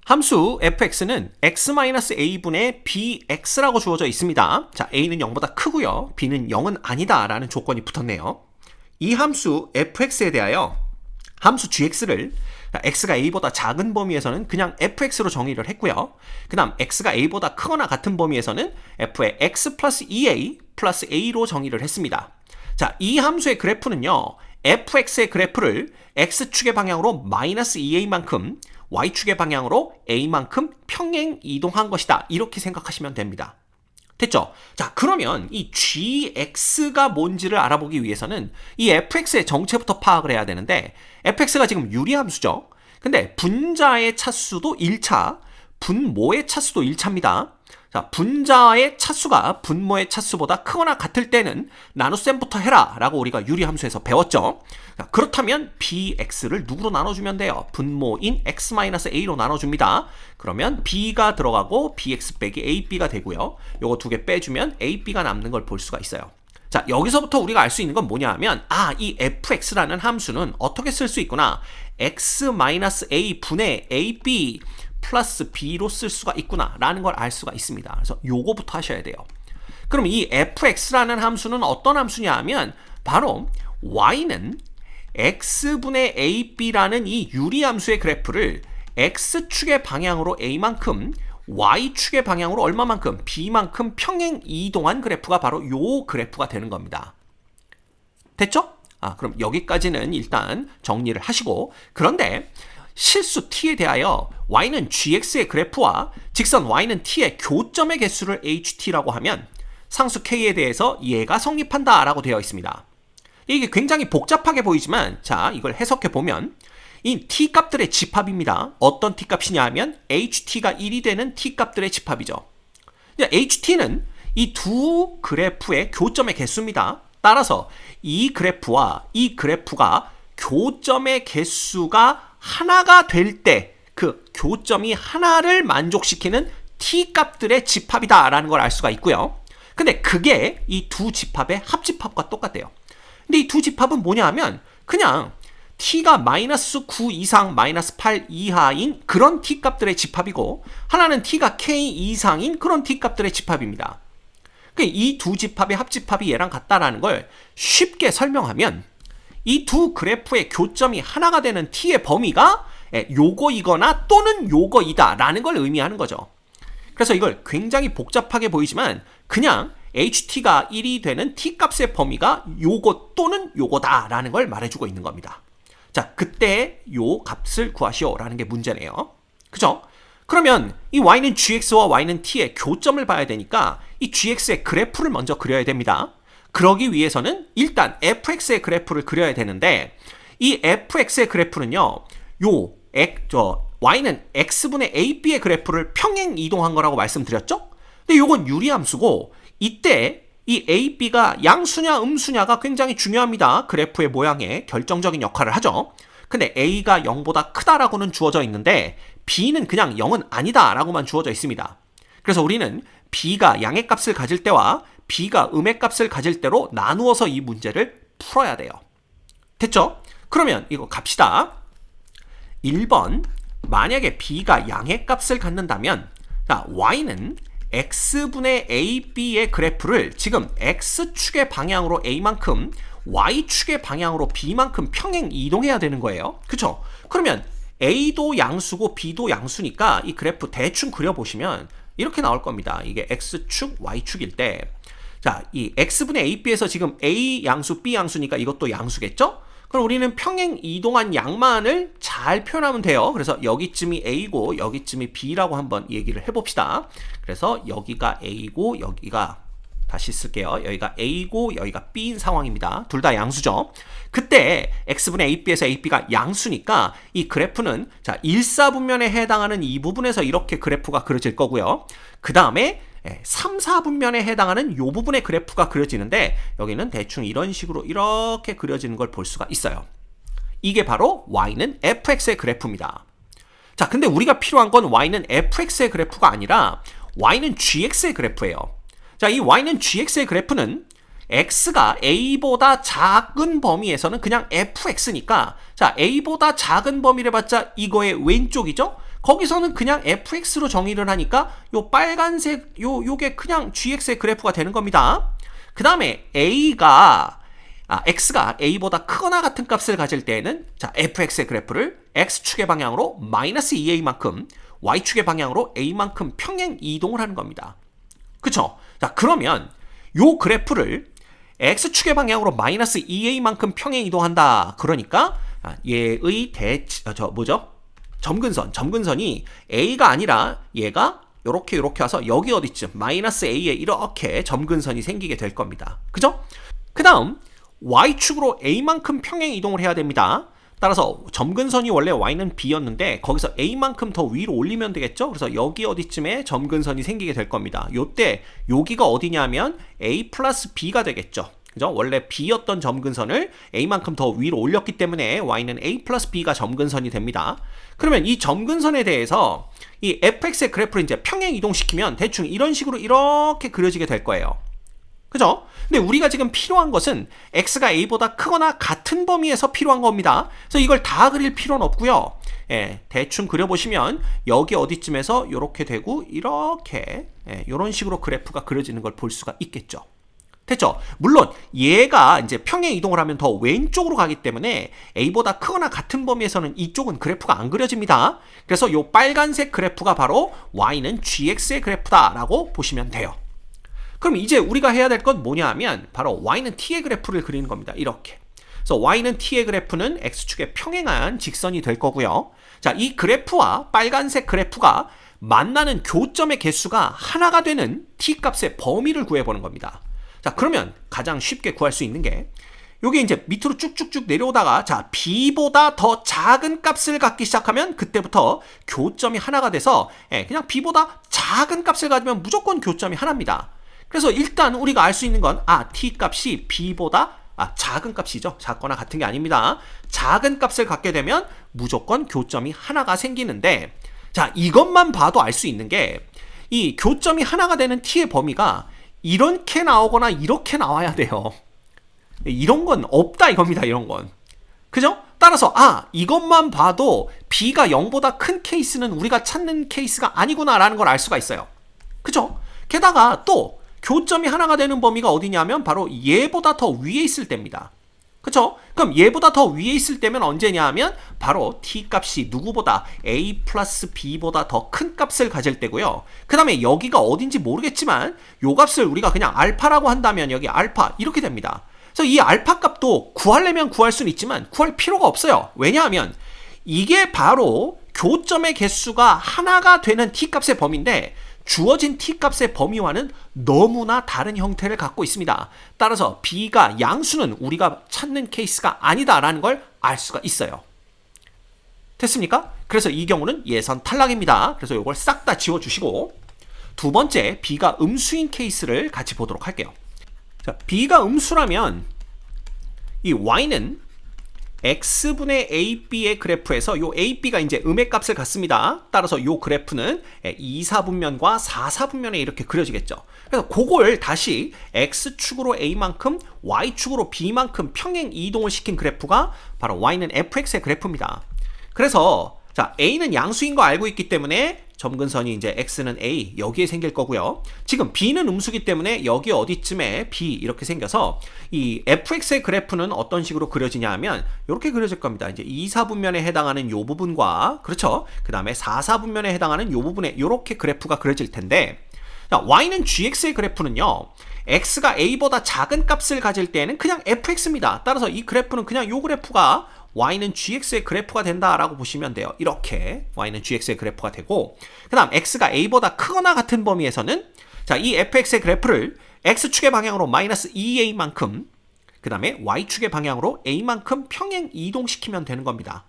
함수 fx는 x-a분의 bx라고 주어져 있습니다. 자, a는 0보다 크고요. b는 0은 아니다 라는 조건이 붙었네요. 이 함수 fx에 대하여 함수 gx를 x가 a보다 작은 범위에서는 그냥 fx로 정의를 했고요. 그 다음 x가 a보다 크거나 같은 범위에서는 f의 x 플러스 2a 플러스 a로 정의를 했습니다. 자, 이 함수의 그래프는요, fx의 그래프를 x축의 방향으로 마이너스 2a만큼 y축의 방향으로 a만큼 평행 이동한 것이다. 이렇게 생각하시면 됩니다. 됐죠? 자, 그러면 이 gx가 뭔지를 알아보기 위해서는 이 fx의 정체부터 파악을 해야 되는데, fx가 지금 유리함수죠. 근데 분자의 차수도 1차, 분모의 차수도 1차입니다. 자, 분자의 차수가 분모의 차수보다 크거나 같을 때는 나눗셈부터 해라 라고 우리가 유리함수에서 배웠죠. 자, 그렇다면 bx를 누구로 나눠주면 돼요? 분모인 x-a로 나눠줍니다. 그러면 b가 들어가고 bx 빼기 ab가 되고요. 요거 두 개 빼주면 ab가 남는 걸 볼 수가 있어요. 자, 여기서부터 우리가 알 수 있는 건 뭐냐 하면, 이 fx라는 함수는 어떻게 쓸 수 있구나. x-a 분의 ab 플러스 b로 쓸 수가 있구나 라는 걸 알 수가 있습니다. 그래서 요거부터 하셔야 돼요. 그럼 이 fx라는 함수는 어떤 함수냐 하면 바로 y는 x분의 ab라는 이 유리함수의 그래프를 x축의 방향으로 a만큼 y축의 방향으로 얼마만큼 b만큼 평행 이동한 그래프가 바로 요 그래프가 되는 겁니다. 됐죠? 그럼 여기까지는 일단 정리를 하시고, 그런데 실수 t에 대하여 y는 gx의 그래프와 직선 y는 t의 교점의 개수를 ht라고 하면 상수 k에 대해서 얘가 성립한다 라고 되어 있습니다. 이게 굉장히 복잡하게 보이지만, 자, 이걸 해석해 보면 이 t 값들의 집합입니다. 어떤 t 값이냐 하면 ht가 1이 되는 t 값들의 집합이죠. ht는 이 두 그래프의 교점의 개수입니다. 따라서 이 그래프와 이 그래프가 교점의 개수가 하나가 될 때 그 교점이 하나를 만족시키는 t 값들의 집합이다 라는 걸 알 수가 있고요. 근데 그게 이 두 집합의 합집합과 똑같대요. 근데 이 두 집합은 뭐냐 하면 그냥 t가 마이너스 9 이상 마이너스 8 이하인 그런 t 값들의 집합이고, 하나는 t가 k 이상인 그런 t 값들의 집합입니다. 이 두 집합의 합집합이 얘랑 같다라는 걸 쉽게 설명하면, 이 두 그래프의 교점이 하나가 되는 t의 범위가 요거이거나 또는 요거이다 라는 걸 의미하는 거죠. 그래서 이걸 굉장히 복잡하게 보이지만 그냥 ht가 1이 되는 t 값의 범위가 요거 또는 요거다 라는 걸 말해주고 있는 겁니다. 자, 그때 요 값을 구하시오 라는 게 문제네요. 그죠? 그러면 이 y는 gx와 y는 t의 교점을 봐야 되니까 이 gx의 그래프를 먼저 그려야 됩니다. 그러기 위해서는 일단 fx의 그래프를 그려야 되는데, 이 fx의 그래프는요, y는 x분의 ab의 그래프를 평행 이동한 거라고 말씀드렸죠? 근데 요건 유리함수고, 이때 이 ab가 양수냐 음수냐가 굉장히 중요합니다. 그래프의 모양에 결정적인 역할을 하죠. 근데 a가 0보다 크다라고는 주어져 있는데 b는 그냥 0은 아니다 라고만 주어져 있습니다. 그래서 우리는 b가 양의 값을 가질 때와 b가 음의 값을 가질 때로 나누어서 이 문제를 풀어야 돼요. 됐죠? 그러면 이거 갑시다. 1번, 만약에 b가 양의 값을 갖는다면, 자, y는 x분의 ab의 그래프를 지금 x축의 방향으로 a만큼 y축의 방향으로 b만큼 평행 이동해야 되는 거예요. 그쵸? 그러면 a도 양수고 b도 양수니까 이 그래프 대충 그려보시면 이렇게 나올 겁니다. 이게 x축, y축일 때, 자, 이 x분의 ab에서 지금 a 양수, b 양수니까 이것도 양수겠죠? 그럼 우리는 평행 이동한 양만을 잘 표현하면 돼요. 그래서 여기쯤이 a고 여기쯤이 b라고 한번 얘기를 해봅시다. 그래서 여기가 a고 여기가, 다시 쓸게요. 여기가 a고 여기가 b인 상황입니다. 둘 다 양수죠. 그때 x분의 ab에서 ab가 양수니까 이 그래프는, 자, 1사분면에 해당하는 이 부분에서 이렇게 그래프가 그려질 거고요. 그 다음에 3, 4분면에 해당하는 이 부분의 그래프가 그려지는데 여기는 대충 이런 식으로 이렇게 그려지는 걸 볼 수가 있어요. 이게 바로 y는 fx의 그래프입니다. 자, 근데 우리가 필요한 건 y는 fx의 그래프가 아니라 y는 gx의 그래프예요. 자, 이 y는 gx의 그래프는 x가 a보다 작은 범위에서는 그냥 fx니까, 자, a보다 작은 범위를 봤자 이거의 왼쪽이죠? 거기서는 그냥 fx로 정의를 하니까 요 빨간색 요게 그냥 gx의 그래프가 되는 겁니다. 그 다음에 x가 a보다 크거나 같은 값을 가질 때에는 자 fx의 그래프를 x축의 방향으로 마이너스 2a만큼 y축의 방향으로 a만큼 평행 이동을 하는 겁니다. 그쵸? 자 그러면 요 그래프를 x축의 방향으로 마이너스 2a만큼 평행 이동한다. 그러니까 얘의 점근선이 a가 아니라 얘가 요렇게 와서 여기 어디쯤 마이너스 a에 이렇게 점근선이 생기게 될 겁니다. 그죠? 그 다음 y축으로 a만큼 평행 이동을 해야 됩니다. 따라서 점근선이 원래 y는 b였는데 거기서 a만큼 더 위로 올리면 되겠죠? 그래서 여기 어디쯤에 점근선이 생기게 될 겁니다. 요때 여기가 어디냐면 a 플러스 b가 되겠죠. 그죠? 원래 b였던 점근선을 a만큼 더 위로 올렸기 때문에 y는 a 플러스 b가 점근선이 됩니다. 그러면 이 점근선에 대해서 이 fx의 그래프를 이제 평행 이동시키면 대충 이런 식으로 이렇게 그려지게 될 거예요. 그죠? 근데 우리가 지금 필요한 것은 x가 a보다 크거나 같은 범위에서 필요한 겁니다. 그래서 이걸 다 그릴 필요는 없고요. 대충 그려보시면 여기 어디쯤에서 이렇게 되고 이렇게 이런 식으로 그래프가 그려지는 걸 볼 수가 있겠죠. 됐죠? 물론 얘가 이제 평행 이동을 하면 더 왼쪽으로 가기 때문에 a보다 크거나 같은 범위에서는 이쪽은 그래프가 안 그려집니다. 그래서 이 빨간색 그래프가 바로 y는 gx의 그래프다라고 보시면 돼요. 그럼 이제 우리가 해야 될 건 뭐냐 하면 바로 y는 t의 그래프를 그리는 겁니다. 이렇게. 그래서 y는 t의 그래프는 x축에 평행한 직선이 될 거고요. 자, 이 그래프와 빨간색 그래프가 만나는 교점의 개수가 하나가 되는 t 값의 범위를 구해보는 겁니다. 자, 그러면 가장 쉽게 구할 수 있는 게 요게 이제 밑으로 쭉쭉쭉 내려오다가 자 b보다 더 작은 값을 갖기 시작하면 그때부터 교점이 하나가 돼서 그냥 b보다 작은 값을 가지면 무조건 교점이 하나입니다. 그래서 일단 우리가 알 수 있는 건 t 값이 b보다 작은 값이죠. 작거나 같은 게 아닙니다. 작은 값을 갖게 되면 무조건 교점이 하나가 생기는데 자 이것만 봐도 알 수 있는 게 이 교점이 하나가 되는 t의 범위가 이렇게 나오거나 이렇게 나와야 돼요. 이런 건 없다 이겁니다. 이런 건. 그죠? 따라서 이것만 봐도 b가 0보다 큰 케이스는 우리가 찾는 케이스가 아니구나라는 걸 알 수가 있어요. 그죠? 게다가 또 교점이 하나가 되는 범위가 어디냐면 바로 얘보다 더 위에 있을 때입니다. 그쵸? 그럼 얘보다 더 위에 있을 때면 언제냐 하면 바로 t 값이 누구보다 a 플러스 b보다 더 큰 값을 가질 때고요. 그 다음에 여기가 어딘지 모르겠지만 요 값을 우리가 그냥 알파라고 한다면 여기 알파 이렇게 됩니다. 그래서 이 알파 값도 구하려면 구할 수는 있지만 구할 필요가 없어요. 왜냐하면 이게 바로 교점의 개수가 하나가 되는 t 값의 범위인데 주어진 t값의 범위와는 너무나 다른 형태를 갖고 있습니다. 따라서 b가 양수는 우리가 찾는 케이스가 아니다라는 걸 알 수가 있어요. 됐습니까? 그래서 이 경우는 예선 탈락입니다. 그래서 이걸 싹 다 지워주시고 두 번째 b가 음수인 케이스를 같이 보도록 할게요. 자, b가 음수라면 이 y는 x분의 ab의 그래프에서 요 ab가 이제 음의 값을 갖습니다. 따라서 요 그래프는 2사분면과 4사분면에 이렇게 그려지겠죠. 그래서 그걸 다시 x축으로 a만큼 y축으로 b만큼 평행 이동을 시킨 그래프가 바로 y는 fx의 그래프입니다. 그래서 자 a는 양수인 거 알고 있기 때문에 점근선이 이제 x는 a 여기에 생길 거고요. 지금 b는 음수기 때문에 여기 어디쯤에 b 이렇게 생겨서 이 fx의 그래프는 어떤 식으로 그려지냐 하면 이렇게 그려질 겁니다. 이제 2사분면에 해당하는 요 부분과 그렇죠. 그 다음에 4사분면에 해당하는 요 부분에 이렇게 그래프가 그려질 텐데 자, y는 gx의 그래프는요. x가 a보다 작은 값을 가질 때는 그냥 fx입니다. 따라서 이 그래프는 그냥 요 그래프가 y는 gx의 그래프가 된다라고 보시면 돼요. 이렇게 y는 gx의 그래프가 되고 그 다음 x가 a보다 크거나 같은 범위에서는 자, 이 fx의 그래프를 x축의 방향으로 마이너스 2a만큼 그 다음에 y축의 방향으로 a만큼 평행 이동시키면 되는 겁니다.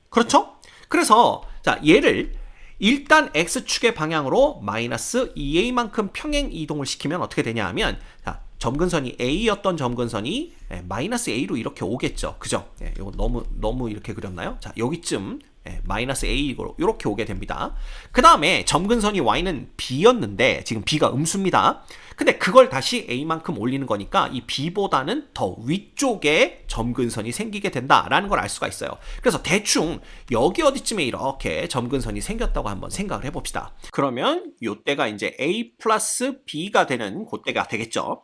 그렇죠? 그래서 자 얘를 일단 x축의 방향으로 마이너스 2a만큼 평행 이동을 시키면 어떻게 되냐 하면 자, 점근선이 a였던 점근선이 마이너스 a로 이렇게 오겠죠. 그죠? 이거 너무 이렇게 그렸나요? 자, 여기쯤 마이너스 A로 이렇게 오게 됩니다. 그 다음에 점근선이 Y는 B였는데 지금 B가 음수입니다. 근데 그걸 다시 A만큼 올리는 거니까 이 B보다는 더 위쪽에 점근선이 생기게 된다라는 걸 알 수가 있어요. 그래서 대충 여기 어디쯤에 이렇게 점근선이 생겼다고 한번 생각을 해봅시다. 그러면 이때가 이제 A 플러스 B가 되는 그때가 되겠죠.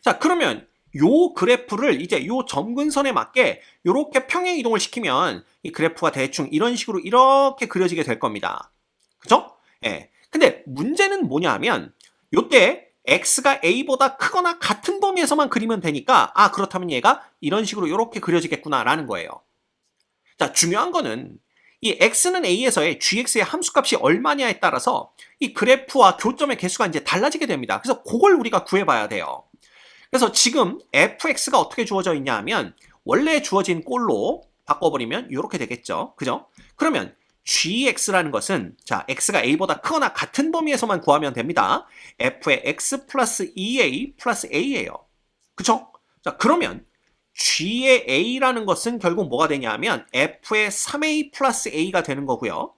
자, 그러면 요 그래프를 이제 요 점근선에 맞게 이렇게 평행 이동을 시키면 이 그래프가 대충 이런 식으로 이렇게 그려지게 될 겁니다. 그죠? 예. 근데 문제는 뭐냐 하면 요때 x가 a보다 크거나 같은 범위에서만 그리면 되니까 그렇다면 얘가 이런 식으로 이렇게 그려지겠구나 라는 거예요. 자, 중요한 거는 이 x는 a에서의 gx의 함수값이 얼마냐에 따라서 이 그래프와 교점의 개수가 이제 달라지게 됩니다. 그래서 그걸 우리가 구해봐야 돼요. 그래서 지금 fx가 어떻게 주어져 있냐 하면 원래 주어진 꼴로 바꿔버리면 이렇게 되겠죠. 그죠? 그러면 gx라는 것은 자 x가 a보다 크거나 같은 범위에서만 구하면 됩니다. f의 x 플러스 2a 플러스 a예요. 그쵸? 자 그러면 g의 a라는 것은 결국 뭐가 되냐 하면 f의 3a 플러스 a가 되는 거고요.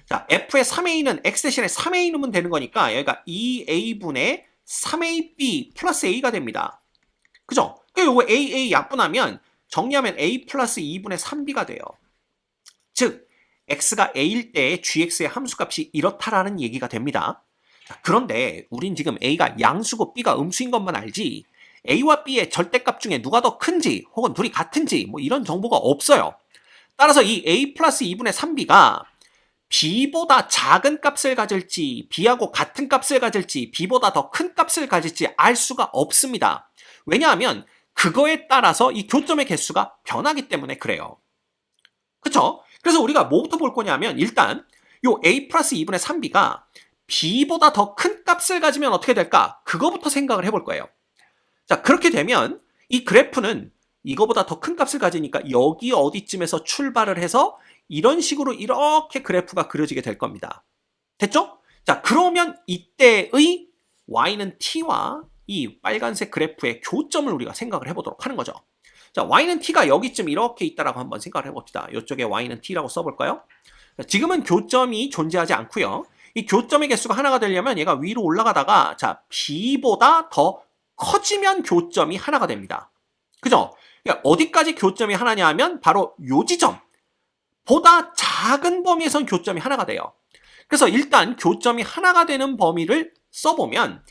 자 f의 3a는 x 대신에 3a 넣으면 되는 거니까 여기가 2a분의 3ab 플러스 a가 됩니다. 그죠? 요거 AA 약분하면 정리하면 A 플러스 2분의 3B가 돼요. 즉, X가 A일 때 GX의 함수값이 이렇다라는 얘기가 됩니다. 자, 그런데 우린 지금 A가 양수고 B가 음수인 것만 알지 A와 B의 절대값 중에 누가 더 큰지 혹은 둘이 같은지 뭐 이런 정보가 없어요. 따라서 이 A 플러스 2분의 3B가 B보다 작은 값을 가질지 B하고 같은 값을 가질지 B보다 더 큰 값을 가질지 알 수가 없습니다. 왜냐하면 그거에 따라서 이 교점의 개수가 변하기 때문에 그래요. 그쵸? 그래서 우리가 뭐부터 볼 거냐면 일단 요 A 플러스 2분의 3B가 B보다 더 큰 값을 가지면 어떻게 될까? 그거부터 생각을 해볼 거예요. 자, 그렇게 되면 이 그래프는 이거보다 더 큰 값을 가지니까 여기 어디쯤에서 출발을 해서 이런 식으로 이렇게 그래프가 그려지게 될 겁니다. 됐죠? 자, 그러면 이때의 y는 t와 이 빨간색 그래프의 교점을 우리가 생각을 해보도록 하는 거죠. 자, y는 t가 여기쯤 이렇게 있다라고 한번 생각을 해봅시다. 이쪽에 y는 t라고 써볼까요? 자, 지금은 교점이 존재하지 않고요. 이 교점의 개수가 하나가 되려면 얘가 위로 올라가다가 자 b보다 더 커지면 교점이 하나가 됩니다. 그죠? 그러니까 어디까지 교점이 하나냐 하면 바로 요 지점 보다 작은 범위에선 교점이 하나가 돼요. 그래서 일단 교점이 하나가 되는 범위를 써보면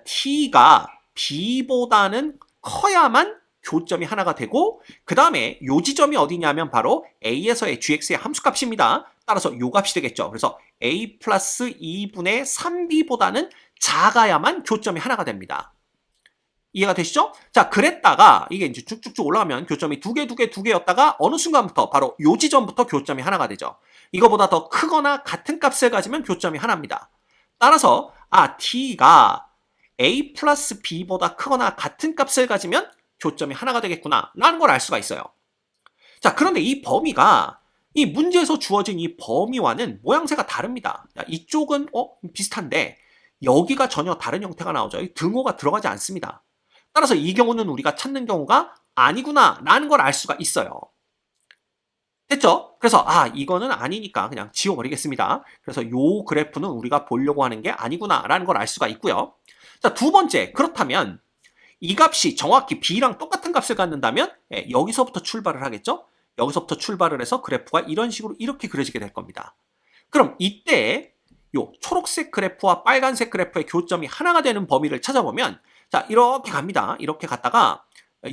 t가 b보다는 커야만 교점이 하나가 되고 그 다음에 요 지점이 어디냐면 바로 a에서의 gx의 함수값입니다. 따라서 요 값이 되겠죠. 그래서 a 플러스 2분의 3b보다는 작아야만 교점이 하나가 됩니다. 이해가 되시죠? 자, 그랬다가 이게 이제 쭉쭉쭉 올라가면 교점이 두 개였다가 어느 순간부터 바로 요 지점부터 교점이 하나가 되죠. 이거보다 더 크거나 같은 값을 가지면 교점이 하나입니다. 따라서 t가 a 플러스 b보다 크거나 같은 값을 가지면 교점이 하나가 되겠구나 라는 걸 알 수가 있어요. 자, 그런데 이 범위가 이 문제에서 주어진 이 범위와는 모양새가 다릅니다. 자, 이쪽은 비슷한데 여기가 전혀 다른 형태가 나오죠. 등호가 들어가지 않습니다. 따라서 이 경우는 우리가 찾는 경우가 아니구나 라는 걸 알 수가 있어요. 됐죠? 그래서 이거는 아니니까 그냥 지워버리겠습니다. 그래서 요 그래프는 우리가 보려고 하는 게 아니구나 라는 걸 알 수가 있고요. 자, 두 번째, 그렇다면 이 값이 정확히 b랑 똑같은 값을 갖는다면 여기서부터 출발을 하겠죠? 여기서부터 출발을 해서 그래프가 이런 식으로 이렇게 그려지게 될 겁니다. 그럼 이때 요 초록색 그래프와 빨간색 그래프의 교점이 하나가 되는 범위를 찾아보면 자, 이렇게 갑니다. 이렇게 갔다가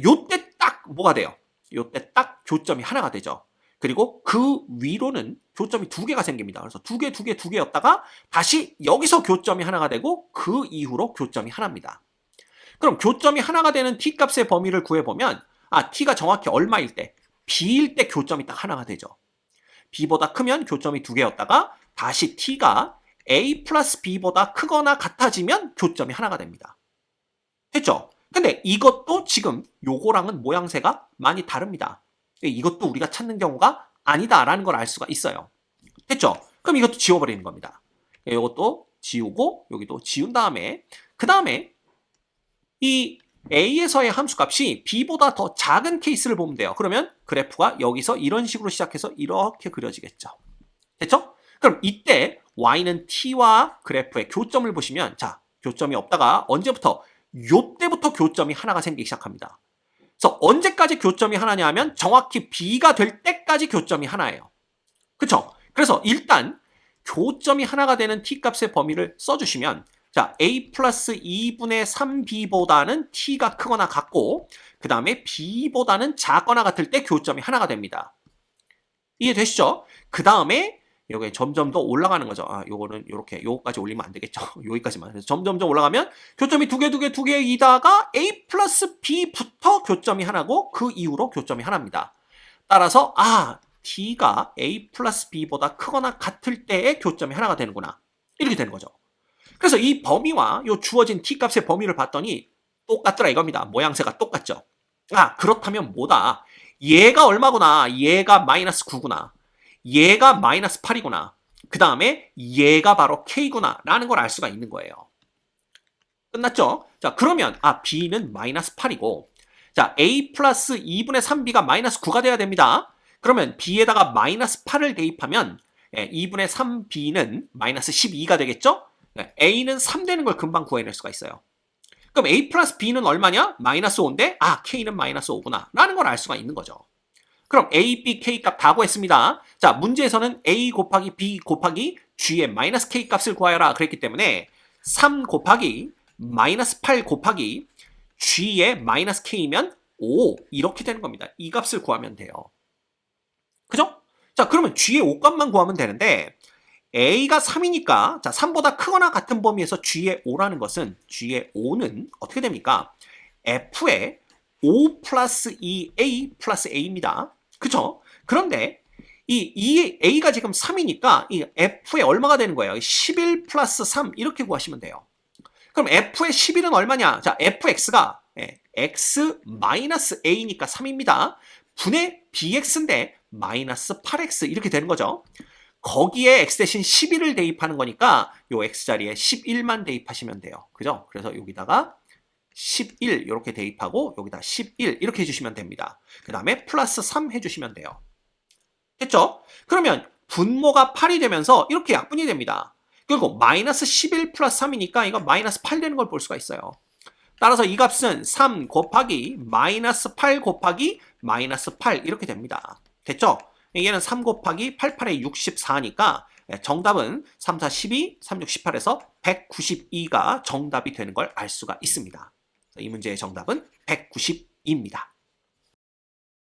요때 딱 뭐가 돼요? 요때 딱 교점이 하나가 되죠. 그리고 그 위로는 교점이 두 개가 생깁니다. 그래서 두 개였다가 다시 여기서 교점이 하나가 되고 그 이후로 교점이 하나입니다. 그럼 교점이 하나가 되는 t값의 범위를 구해보면 t가 정확히 얼마일 때? b일 때 교점이 딱 하나가 되죠. b보다 크면 교점이 두 개였다가 다시 t가 a 플러스 b보다 크거나 같아지면 교점이 하나가 됩니다. 됐죠? 근데 이것도 지금 요거랑은 모양새가 많이 다릅니다. 이것도 우리가 찾는 경우가 아니다라는 걸 알 수가 있어요. 됐죠? 그럼 이것도 지워버리는 겁니다. 이것도 지우고 여기도 지운 다음에 그 다음에 이 a에서의 함수값이 b보다 더 작은 케이스를 보면 돼요. 그러면 그래프가 여기서 이런 식으로 시작해서 이렇게 그려지겠죠. 됐죠? 그럼 이때 y는 t와 그래프의 교점을 보시면 자, 교점이 없다가 언제부터? 요때부터 교점이 하나가 생기기 시작합니다. 그래서 언제까지 교점이 하나냐 하면 정확히 b가 될 때까지 교점이 하나예요. 그쵸? 그래서 일단 교점이 하나가 되는 t값의 범위를 써주시면 자, a 플러스 2분의 3b보다는 t가 크거나 같고 그 다음에 b보다는 작거나 같을 때 교점이 하나가 됩니다. 이해되시죠? 그 다음에 여기 점점 더 올라가는 거죠. 아, 요거는 요렇게 요거까지 올리면 안 되겠죠. 여기까지만. 그래서 점점 올라가면 교점이 두 개이다가 a 플러스 b부터 교점이 하나고 그 이후로 교점이 하나입니다. 따라서 t가 a 플러스 b보다 크거나 같을 때의 교점이 하나가 되는구나. 이렇게 되는 거죠. 그래서 이 범위와 요 주어진 t값의 범위를 봤더니 똑같더라 이겁니다. 모양새가 똑같죠. 그렇다면 뭐다? 얘가 얼마구나? 얘가 마이너스 9구나. 얘가 마이너스 8이구나. 그 다음에 얘가 바로 k구나 라는 걸 알 수가 있는 거예요. 끝났죠? 자, 그러면 b는 마이너스 8이고 자, a 플러스 2분의 3b가 마이너스 9가 돼야 됩니다. 그러면 b에다가 마이너스 8을 대입하면 2분의 3b는 마이너스 12가 되겠죠? a는 3 되는 걸 금방 구해낼 수가 있어요. 그럼 a 플러스 b는 얼마냐? 마이너스 5인데 k는 마이너스 5구나 라는 걸 알 수가 있는 거죠. 그럼 a, b, k 값 다 구했습니다. 자, 문제에서는 a 곱하기 b 곱하기 g의 마이너스 k 값을 구하여라 그랬기 때문에 3 곱하기 마이너스 8 곱하기 g의 마이너스 k면 5 이렇게 되는 겁니다. 이 값을 구하면 돼요. 그죠? 자, 그러면 g의 5값만 구하면 되는데 a가 3이니까 자, 3보다 크거나 같은 범위에서 g의 5라는 것은 g의 5는 어떻게 됩니까? f의 5 플러스 2a 플러스 a입니다. 그쵸? 그런데 이 a가 지금 3이니까 이 f의 얼마가 되는 거예요? 11 플러스 3 이렇게 구하시면 돼요. 그럼 f의 11은 얼마냐? 자, fx가 x 마이너스 a니까 3입니다. 분의 bx인데 마이너스 8x 이렇게 되는 거죠. 거기에 x 대신 11을 대입하는 거니까 요 x 자리에 11만 대입하시면 돼요. 그죠? 그래서 여기다가 11 이렇게 대입하고 여기다 11 이렇게 해주시면 됩니다. 그 다음에 플러스 3 해주시면 돼요. 됐죠? 그러면 분모가 8이 되면서 이렇게 약분이 됩니다. 그리고 마이너스 11 플러스 3이니까 이거 마이너스 8 되는 걸 볼 수가 있어요. 따라서 이 값은 3 곱하기 마이너스 8 곱하기 마이너스 8 이렇게 됩니다. 됐죠? 얘는 3 곱하기 88에 64니까 정답은 3, 4, 12, 3, 6, 18에서 192가 정답이 되는 걸 알 수가 있습니다. 이 문제의 정답은 190입니다.